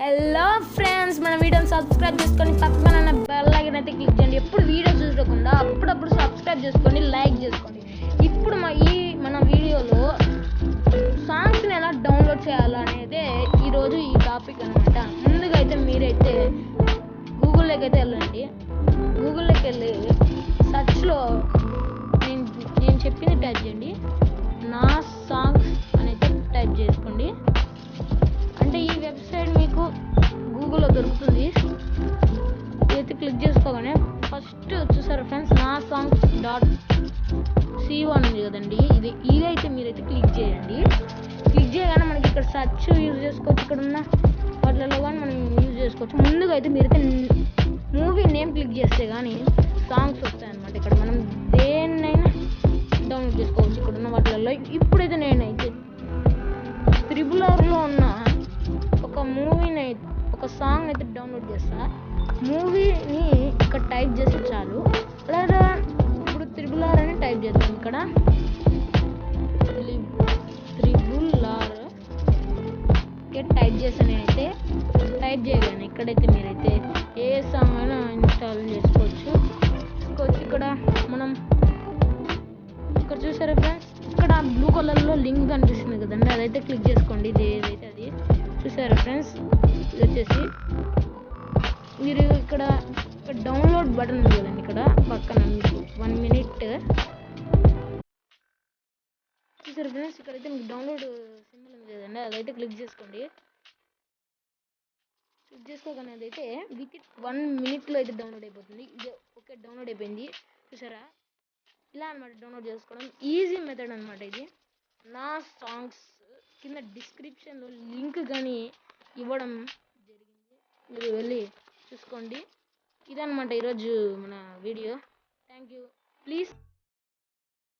Hello friends, మన వీడియోని subscribe చేసుకొని పక్కన ఉన్న బెల్ ఐకాన్ అయితే క్లిక్ చేయండి. ఎప్పుడు వీడియో చూడకుండా అప్పుడప్పుడు సబ్స్క్రైబ్ చేసుకోండి, లైక్ చేసుకోండి. ఇప్పుడు మన వీడియోలో సాంగ్స్ని ఎలా డౌన్లోడ్ చేయాలో అనేది ఈరోజు ఈ టాపిక్ అనమాట. ముందుగా అయితే మీరైతే గూగుల్లోకి అయితే వెళ్ళండి. గూగుల్లోకి వెళ్ళి సర్చ్లో నేను చెప్పింది టైప్ చేయండి. నా సాంగ్స్ అని అయితే టైప్ చేసుకోండి. అంటే ఈ వెబ్సైట్ మీకు గూగుల్లో దొరుకుతుంది. ఇదైతే క్లిక్ చేసుకోగానే ఫస్ట్ చూసారు ఫ్రెండ్స్, నా సాంగ్స్ .co ఉంది కదండి, ఇదైతే మీరైతే క్లిక్ చేయండి. క్లిక్ చేయగానే మనకి ఇక్కడ సర్చ్ యూజ్ చేసుకోవచ్చు. ఇక్కడ ఉన్న వాటిలలో కానీ మనం యూజ్ చేసుకోవచ్చు. ముందుగా అయితే మీరైతే మూవీ నేమ్ క్లిక్ చేస్తే కానీ సాంగ్స్ వస్తాయన్నమాట. ఇక్కడ మనం దేన్నైనా డౌన్లోడ్ చేసుకోవచ్చు ఇక్కడ ఉన్న వాటిలలో. ఇప్పుడైతే నేనైతే త్రిబులర్లో ఉన్న ఒక సాంగ్ అయితే డౌన్లోడ్ చేస్తా. మూవీని ఇక్కడ టైప్ చేస్తే చాలు. లేదా ఇప్పుడు త్రిబులర్ అని టైప్ చేద్దాం. ఇక్కడ త్రిబులర్ టైప్ చేస్తాను నేనైతే. టైప్ చేయగానే ఇక్కడైతే మీరైతే ఏ సాంగ్ అయినా ఇన్స్టాల్ చేసుకోవచ్చు. ఇక్కడ మనం ఇక్కడ చూసారా ఫ్రెండ్స్, ఇక్కడ బ్లూ కలర్లో లింక్ కనిపిస్తుంది కదండి, అదైతే క్లిక్ చేసుకోండి. ఇది ఏదైతే అది చూసారా ఫ్రెండ్స్, ఇది వచ్చేసి మీరు ఇక్కడ డౌన్లోడ్ బటన్ ఉంది కదండి, ఇక్కడ పక్కన మీకు 1 minute చూసారా ఫ్రెండ్స్, ఇక్కడైతే మీకు డౌన్లోడ్ సింబల్ ఉంది కదండి, అదైతే క్లిక్ చేసుకోండి. క్లిక్ చేసుకోగానే అదైతే విత్ 1 minute అయితే డౌన్లోడ్ అయిపోతుంది. ఇది ఓకే, డౌన్లోడ్ అయిపోయింది. చూసారా, ఇలా అనమాట డౌన్లోడ్ చేసుకోవడం. ఈజీ మెథడ్ అనమాట ఇది. నా సాంగ్స్ కింద డిస్క్రిప్షన్లో లింక్ కానీ ఇవ్వడం జరిగింది, మీరు వెళ్ళి చూసుకోండి. ఇదన్నమాట ఈరోజు మన వీడియో. Thank you. ప్లీజ్